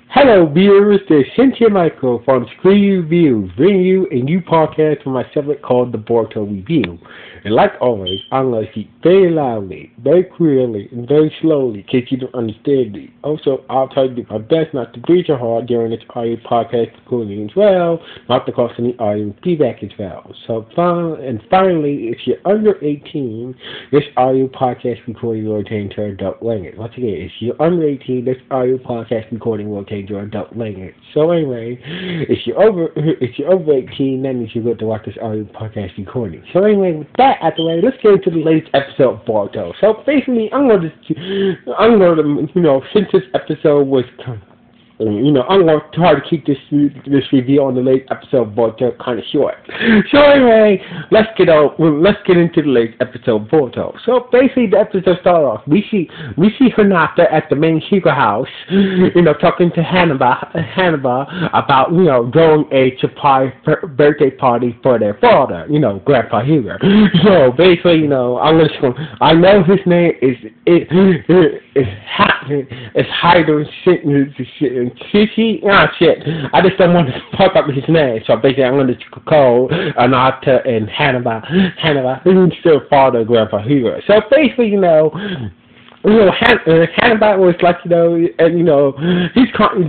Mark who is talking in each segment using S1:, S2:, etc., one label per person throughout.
S1: Hello, viewers. This is Cynthia Michael from Screen Reviews, bringing you a new podcast from my segment called The Boruto Review. And like always, I'm going to speak very loudly, very clearly, and very slowly in case you don't understand me. Also, I'll try to do my best not to breathe your heart during this audio podcast recording as well, not to cause any audio feedback as well. So, finally, if you're under 18, this audio podcast recording will change to adult language. Once again, if you're under 18, this audio podcast recording will change to adult language. So anyway, if you're over 18, then you should go to watch this audio podcast recording. So anyway, with that out the way, let's get into the latest episode of Boruto. So basically, I'm gonna, since this episode was, I'm going to try to keep this review on the latest episode of Boruto kind of short. So anyway, let's get into the latest episode of Boruto. So basically, the episode starts off. We see Hinata at the main secret house, talking to Hannibal about, throwing a surprise birthday party for their father, Grandpa Hero. So basically, I know his name is Hyder shit. I just don't want to fuck up his name. So basically, I'm going to call Anata and Hannibal, who's still father of Grandpa Hero. So basically, Hannibal was like, his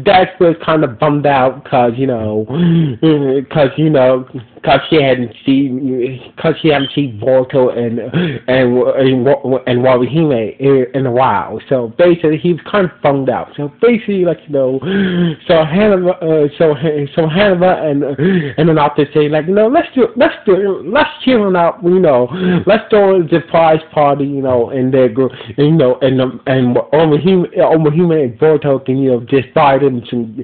S1: dad was kind of bummed out because she hadn't seen Boruto and Warihime in a while. So basically, he was kind of bummed out. So basically, so Hannibal and Anata say let's chill out, let's throw a surprise party, and their group, and Omahime and Boruto can, just buy him some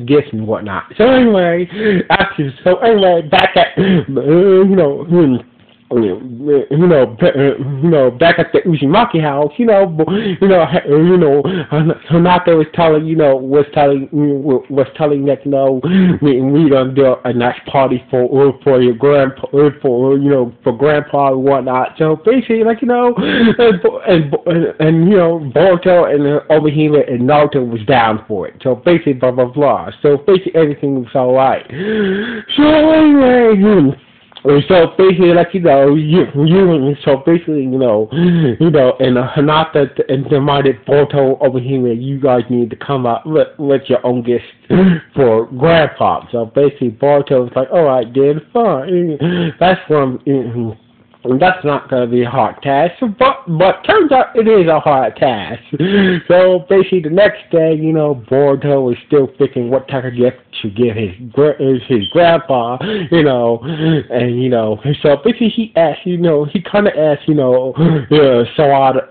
S1: gifts and whatnot. So anyway, back at back at the Uzumaki house, Hinata was telling that, we gonna do a nice party for your grandpa, for grandpa and whatnot. So basically, Boruto and Omahime and Naruto was down for it. So basically, blah blah blah. So basically, everything was alright. So anyway. So basically, and Hinata and reminded Boruto over here, you guys need to come up with your own gift for Grandpa. So basically, Boruto was like, alright, then, fine. That's not going to be a hard task, but turns out it is a hard task. So basically, the next day, Boruto is still thinking what type of gift to give his grandpa, and so basically he asked, he kind of asked, Sawada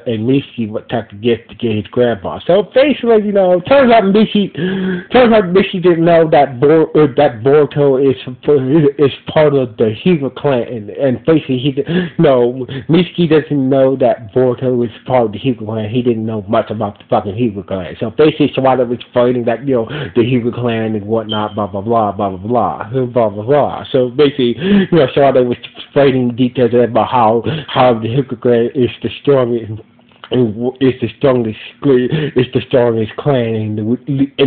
S1: and Mishi what type of gift to give his grandpa. So basically, turns out Mishi didn't know that Boruto is part of the Higa clan. And basically, Mitsuki doesn't know that Boruto is part of the Hyuga clan. He didn't know much about the fucking Hyuga clan. So basically, Sawada was fighting that, the Hyuga clan and whatnot, blah, blah, blah, blah, blah, blah, blah, blah, blah. So basically, Sawada was fighting details about how the Hyuga clan is the strongest. It's the strongest clan in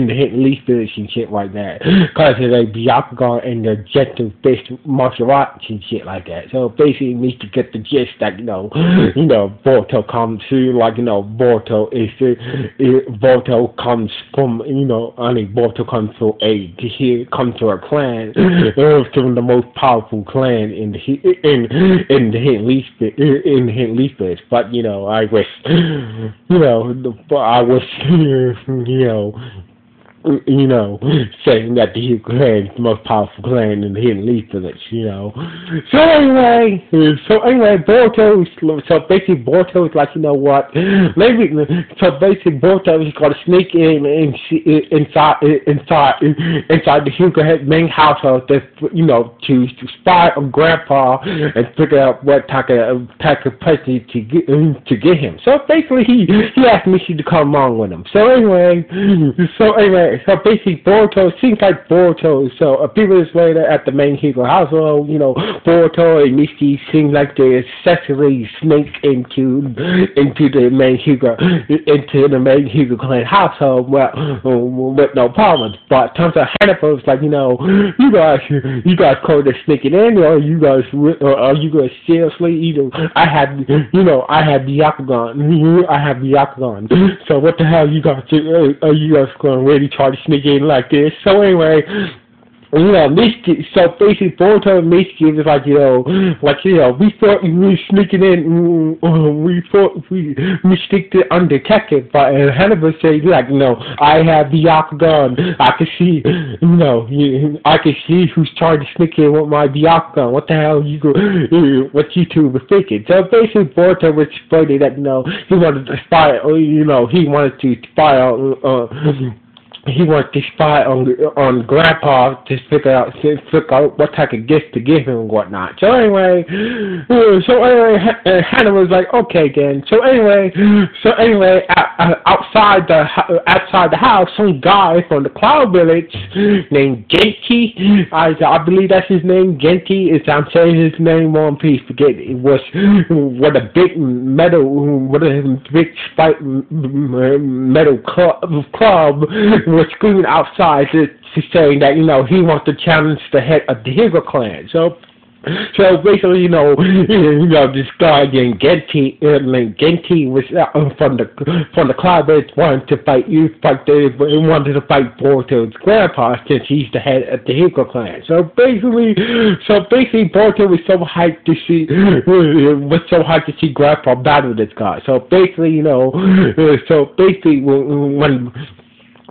S1: the Hidden Leaf village and shit like that. Because of the Byakugan and the gentle fist martial arts and shit like that. So basically, we need to get the gist that Boruto comes to, Boruto comes from, Boruto comes to a clan, from the most powerful clan in the Hidden Leaf village. But I wish. I was, saying that the Hyuga clan is the most powerful clan in the Hidden Leaf village, So anyway, Boruto is like, what? So basically, Boruto is going to sneak inside the Hyuga main household, to spy on Grandpa and figure out what type of person to get him. So basically, he asked Mishi to come along with him. So anyway, so basically Boruto seems like Boruto. So a few minutes later at the main Hugo household, Boruto and Misty seem like they successfully sneak into the main Hugo clan household with no problems. But turns out Hannibal was like, you guys called this sneaking in, or are you guys seriously? I have the Yakugan. I have the Yakugan. So what the hell are you guys going to really try to sneak in like this? So anyway, Misty, so basically Boruto and Misty was like, we thought we were sneaking in, we thought we sneaked it undetected, but Hannibal said, I have the Yakugan, I can see, I can see who's trying to sneak in with my Yakugan, what the hell what you two were thinking. So basically Boruto was explaining that, he wanted to spy, he wanted to spy on Grandpa to figure out what type of gift to give him and whatnot. So anyway, Hannah was like, okay then. So anyway, outside the house, some guy from the Cloud Village named Genki, I believe that's his name, Genki. I'm saying his name wrong, please forget it. Was what a big spike metal club was screaming outside to saying that he wants to challenge the head of the Higa clan. So basically, this guy named Genti was from the Cloud Village wanted to fight Boruto's grandpa since he's the head of the Higa clan. So basically, Boruto was so hyped to see Grandpa battle this guy. So basically, when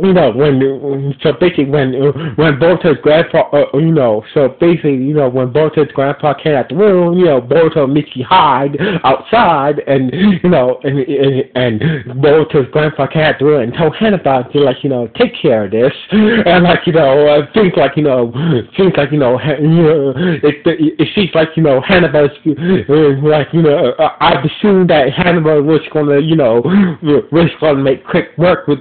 S1: Boruto's grandpa, when Boruto's grandpa came out the room, Boruto and Michi hide outside, and Boruto's grandpa came out the room and told Hannibal to take care of this, and it seems like Hannibal's I've assumed that Hannibal was gonna make quick work with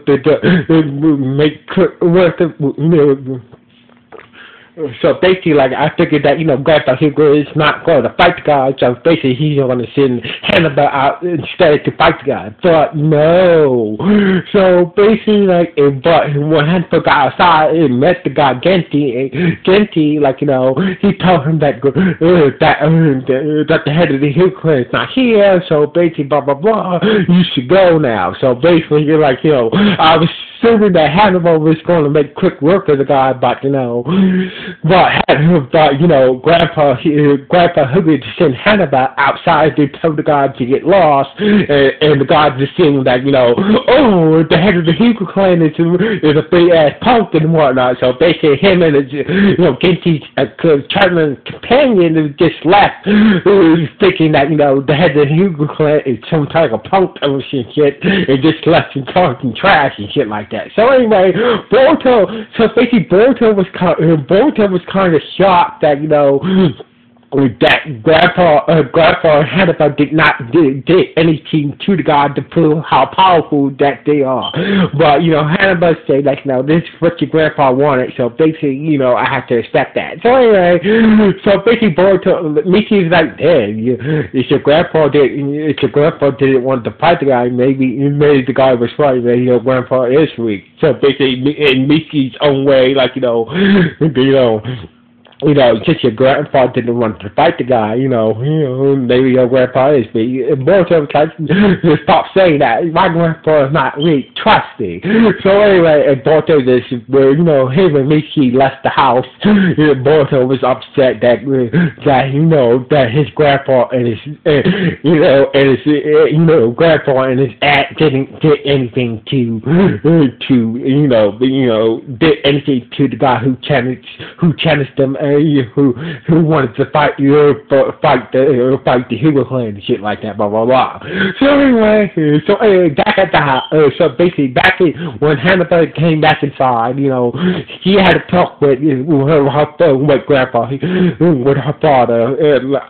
S1: so basically, I figured that, Grandpa Hugo is not going to fight the guy, so basically he's going to send Hannibal out instead to fight the guy. But no. So basically, but when Hannibal got outside and met the guy Genti, he told him that the head of the Hugo clan is not here, so basically, blah, blah, blah, you should go now. So basically, you're I was assuming that Hannibal was going to make quick work of the guy, but Grandpa Hugo to send Hannibal outside to tell the guy to get lost, and the guy just saying that the head of the Hugo clan is a big ass punk and whatnot. So basically, him and Genti's traveling companion just left, thinking that the head of the Hugo clan is some type of punk and shit, and just left him talking trash and shit like that. So anyway, Boruto was kind of shocked that that Grandpa Hannibal did anything to the guy to prove how powerful that they are. But Hannibal said this is what your grandpa wanted, so basically I have to respect that. So anyway, Boruto, Mickey's like, hey, if your grandpa didn't want to fight the guy, maybe the guy was right, maybe your grandpa is weak. So basically, in Mickey's own way, since your grandpa didn't want to fight the guy, maybe your grandpa is big. Boruto was like, stop saying that. My grandpa is not really trusting. So anyway, and Boruto where him and Michi left the house. Boruto was upset that his grandpa and his grandpa and his aunt didn't did anything to did anything to the guy who challenged them. Who wanted to fight the Hugo clan and shit like that, blah blah blah. So anyway, back at the house. So basically, when Hannibal came back inside, she had to talk with Grandpa, with her father.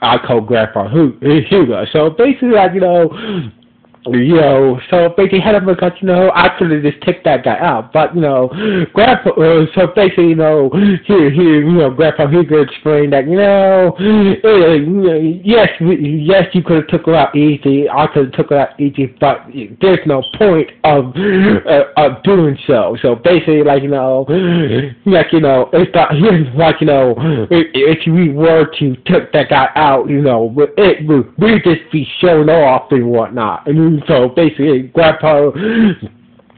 S1: I call Grandpa Hugo. So basically, So basically, had him because I could have just kicked that guy out, but Grandpa. So basically, Grandpa he could explain that yes, you could have took her out easy. I could have took her out easy, but there's no point of doing so. So basically, it's not if we were to take that guy out, we'd just be showing off and whatnot. And so basically, Grandpa.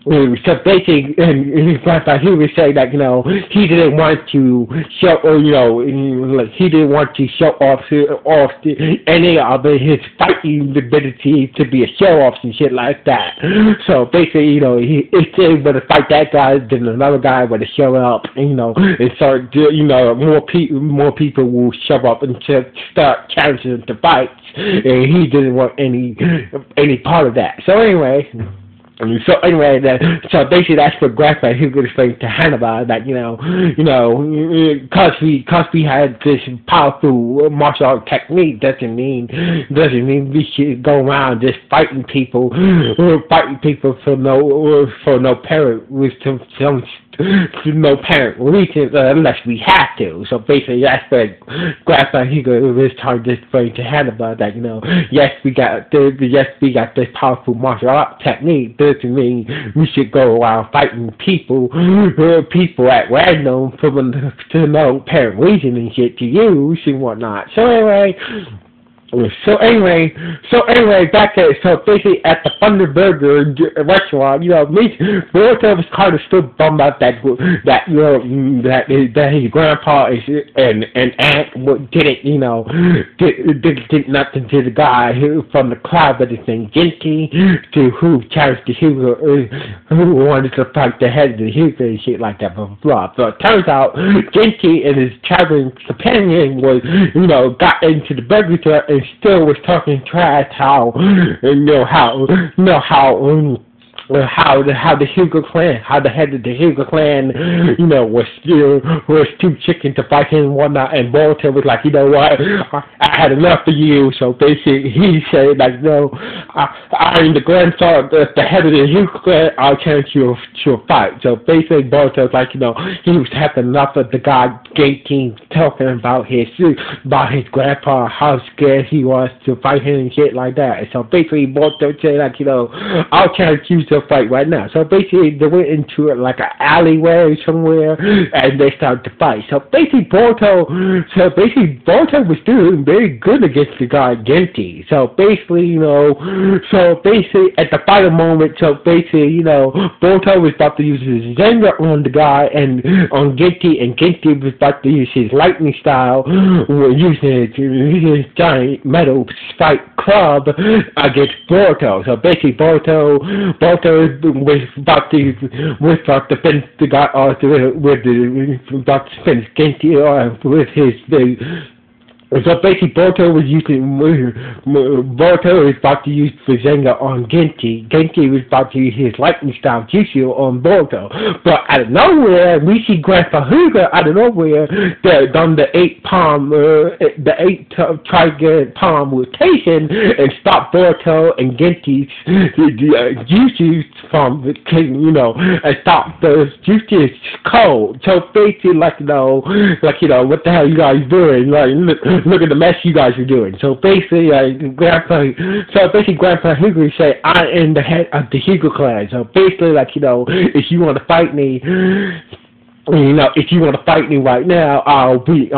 S1: So basically, Grandpa, he was saying that he didn't want to show, he didn't want to show off any of his fighting ability to be a show off and shit like that. So basically, he said would have fight that guy, then another guy would have shown up, and start, more people will show up and start challenging the fights, and he didn't want any part of that. So anyway. So basically that's what Grandpa he could explain to Hannibal that cause we had this powerful martial art technique doesn't mean we should go around just fighting people for no apparent reason unless we have to. So basically that's what Grandpa he was trying to explain to Hannibal that yes we got this powerful martial art technique. Doesn't mean we should go around fighting people at random for no apparent reason and shit to use and whatnot. So anyway, back at basically at the Thunder Burger restaurant, Boruto was kind of still bummed out that his grandpa and aunt did nothing to the guy from the crowd, but his name Genki, who challenged the Hugo, who wanted to fight the head of the Hugo and shit like that, blah blah blah. So it turns out Genki and his traveling companion got into the burger truck and still was talking trash how the Hugo clan, how the head of the Hugo clan, was too chicken to fight him and whatnot, and Boruto was like, what, I had enough of you. So basically, he said I'm the grandson of the head of the Hugo clan. I'll challenge you to a fight. So basically, Boruto was like, he was having enough of the guy Genki talking about his grandpa, how scared he was to fight him and shit like that. And so basically, Boruto said I'll challenge you to fight right now. So basically they went into it like an alleyway somewhere and they started to fight. So basically Boruto was doing very good against the guy Genki. So basically at the final moment, Boruto was about to use his Zenga on the guy and on Genki, and Genki was about to use his lightning style using his giant metal spike club against Boruto. So basically Boruto was about to finish the guy about to finish Genki with his so basically, Boruto was about to use the Zenga on Genki. Genki was about to use his lightning style Jutsu on Boruto. But out of nowhere, we see Grandpa Hugo out of nowhere done the 8 triangle palm rotation and stop Boruto and Genki's Jutsu from and stop the Jutsu cold. So basically, what the hell you guys doing? Look at the mess you guys are doing. So basically, Grandpa Hugo said, I am the head of the Hugo clan. So basically, if you want to fight me, if you want to fight me right now, I'll be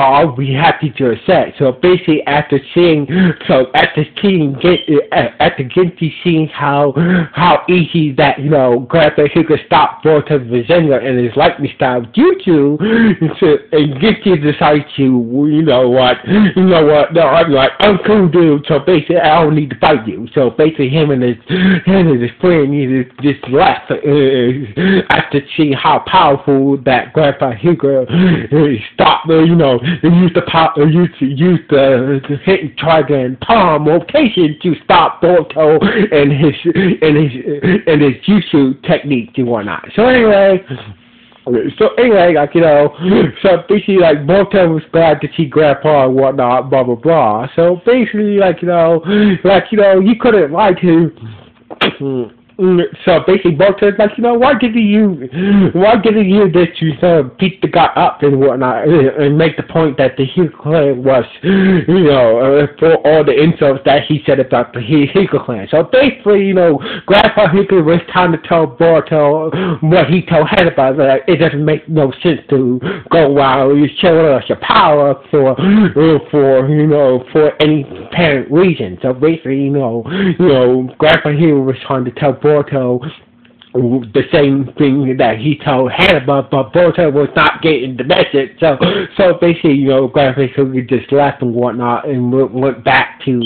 S1: happy to accept. So basically, after Genki seeing how easy that Grandpa Hugo stopped Boruto's Zenga and his lightning style Jutsu, and Genki decided to, no, I'm like, I'm cool, dude. So basically, I don't need to fight you. So basically, him and his friend just left after seeing how powerful that Grandpa Hugo stopped, used the hit triangle palm rotation to stop Boruto and his Jutsu technique and whatnot. So anyway, so basically, Boruto was glad to see Grandpa and whatnot, blah blah blah. So basically, you couldn't lie to So basically, Boruto's like, why didn't you this to beat the guy up and whatnot, and make the point that the Hyuga clan was, for all the insults that he said about the Hyuga clan. So basically, Grandpa Hyuga was trying to tell Boruto what he told Hannibal, that it doesn't make no sense to go around showing us your power for any apparent reason. So basically, Grandpa Hyuga was trying to tell Boruto the same thing that he told Hannibal, but Boruto was not getting the message. So basically, Grandpa Hyuga just left and whatnot, and went back to.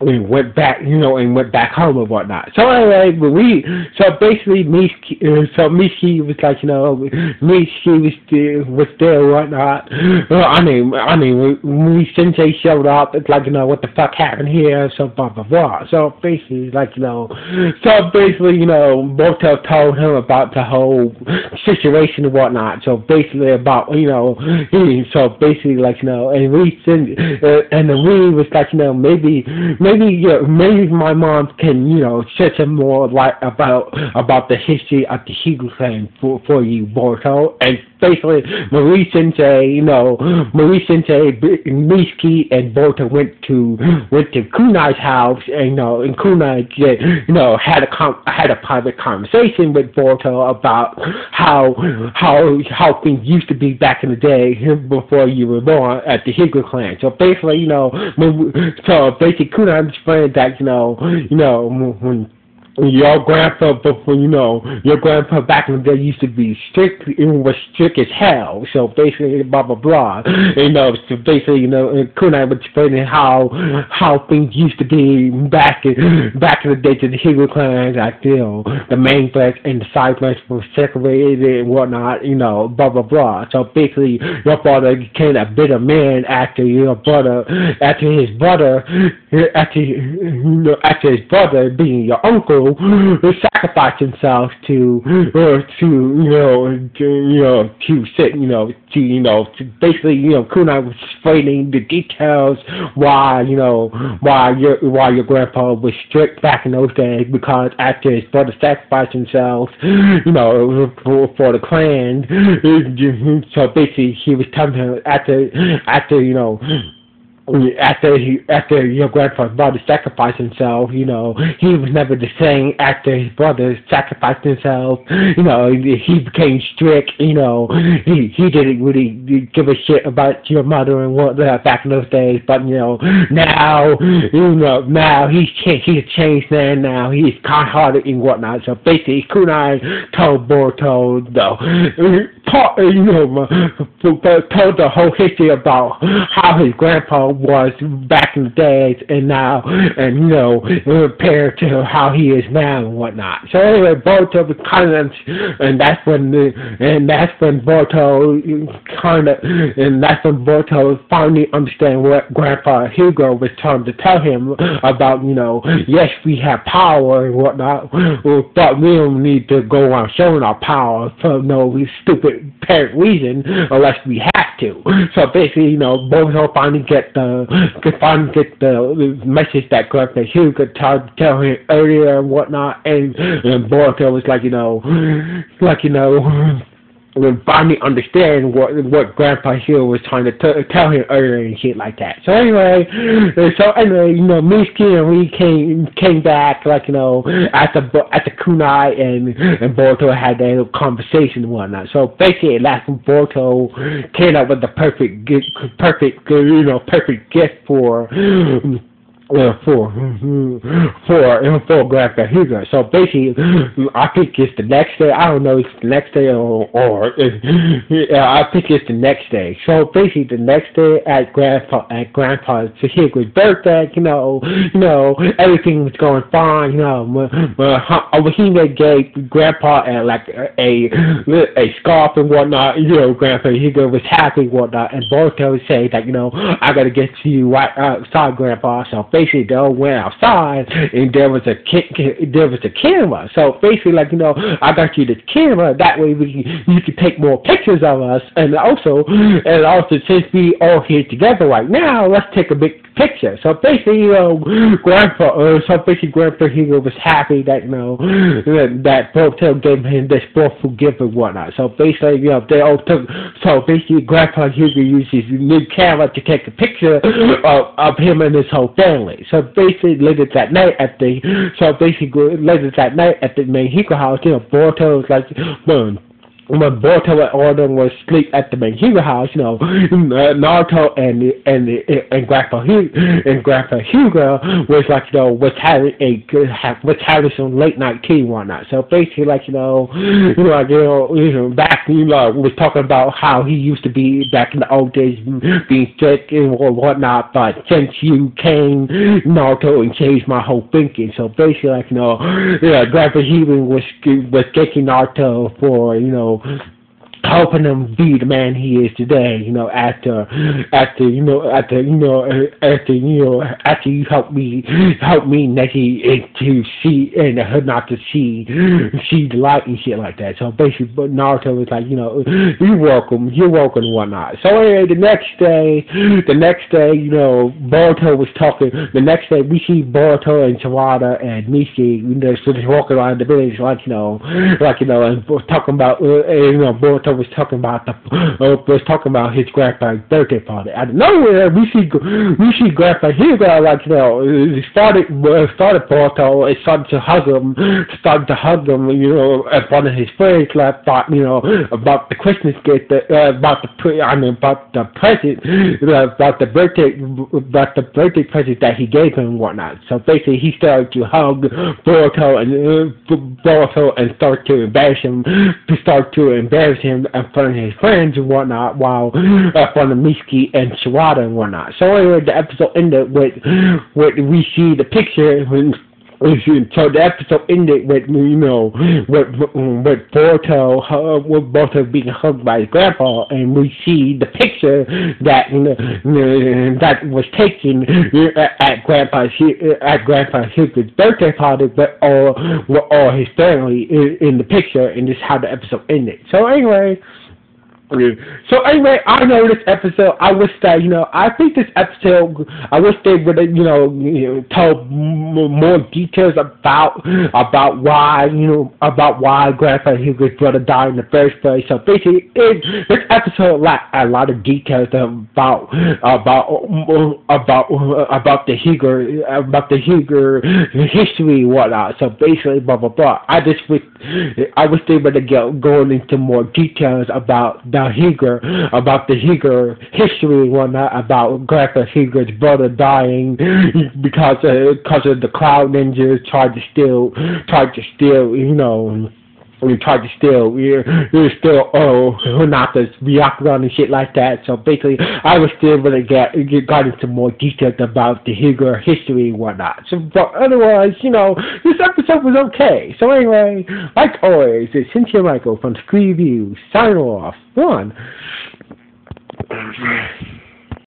S1: And went back home and whatnot. So anyway, basically, Mishki was like, Mishki was there and whatnot. When Sensei showed up, it's like, what the fuck happened here? So blah blah blah. So basically, Boruto told him about the whole situation and whatnot. So basically about, and we was like, maybe my mom can, shed some more light about the history of the Hyuga clan for you, Boruto. And basically, Marie Sensei, Mishki and Boruto went to Kunai's house, and and Kunai, had a private conversation with Boruto about how things used to be back in the day before you were born at the Hyuga clan. So basically, Kunai explained that when your grandpa back in the day used to be strict, it was strict as hell. So basically, blah blah blah. So basically, Kunai was explaining how things used to be back in the day to the Hyuga clan, like the main branch and the side branch were separated and whatnot. Blah blah blah. So basically, your father became a bitter man after his brother being your uncle, sacrificed himself to basically, Kunai was explaining the details why your grandpa was strict back in those days, because after his brother sacrificed himself, for the clan. So basically, he was telling him after your grandfather's brother sacrificed himself, he was never the same after his brother sacrificed himself. He became strict. He didn't really give a shit about your mother and whatnot back in those days. But now he's changed. Now he's kind-hearted and whatnot. So basically, Kunai told Boruto told the whole history about how his grandpa was back in the days and now, compared to how he is now and whatnot. So anyway, Boruto was and that's when Boruto finally understand what Grandpa Hyuga was trying to tell him about. Yes, we have power and whatnot, but we don't need to go around showing our power for no stupid apparent reason unless we have to. So basically, Boruto finally get the message that Grandpa Hyuga tried to tell him earlier and whatnot, and Boruto was finally understand what Grandpa Hyuga was trying to tell him earlier and shit like that. So anyway, Mishki and we came back after Kunai and Boruto had their little conversation and whatnot. So basically, that's when Boruto came up with the perfect gift for Grandpa Hyuga. So basically, I think it's the next day. I don't know if it's the next day or I think it's the next day. So basically, the next day at Grandpa Hyuga's birthday, everything was going fine. He gave Grandpa a scarf and whatnot. Grandpa Hyuga was happy and whatnot, and Boruto said that I gotta get to you right outside, Grandpa. So basically, basically they all went outside, and there was a camera. So basically, like, I got you the camera. That way you can take more pictures of us, and also since we all here together right now, let's take a big picture. So basically, Grandpa Hugo was happy that that Boruto gave him this beautiful gift and whatnot. So basically, they all took. So basically, Grandpa Hugo used his new camera to take a picture of him and his whole family. So basically, later that night at the main Hugo house, Boruto was like, when Boruto and Orton was asleep at the Manhuga house, Naruto and Grandpa Hugo was like, was having some late night tea and whatnot. So basically, like, back, was talking about how he used to be back in the old days, being sick and whatnot. But since you came, Naruto, and changed my whole thinking. So basically, like, Grandpa Hugo was kicking Naruto for, helping him be the man he is today, after you helped me Neki to see and not to see the light and shit like that. So basically, Naruto was like, you're welcome and whatnot. So anyway, the next day, Boruto was talking. The next day, we see Boruto and Sawada and Mishi, just walking around the village, and talking about, Boruto was talking about his grandpa's birthday party. Out of nowhere, we see Grandpa Hugo, started Boruto and started to hug him, in front of his friends, about the Christmas gift, about the birthday present that he gave him and whatnot. So basically, he started to hug Boruto and start to embarrass him in front of his friends and whatnot, while in front of Miski and Sawada and whatnot. So anyway, the episode ended with we see the picture. So the episode ended with Boruto being hugged by his grandpa, and we see the picture that was taken at Grandpa Hugo's birthday party, but all his family in the picture, and this is how the episode ended. So anyway, I know this episode, I wish that, I think this episode, I wish they would have, told more details about why Grandpa Hugo's brother died in the first place. So basically, this episode lacked a lot of details about the Hugo history and whatnot. So basically, blah blah blah. I wish they would have going into more details about the Hugo history and whatnot, about Grandpa Hugo's brother dying because of the Cloud Ninjas tried to steal, Hinata's Byakugan and shit like that. So basically, I was still going to got into more details about the Hugo history and whatnot. So, but otherwise, this episode was okay. So anyway, like always, it's Cynthia Michael from Scree View, signing off. 1.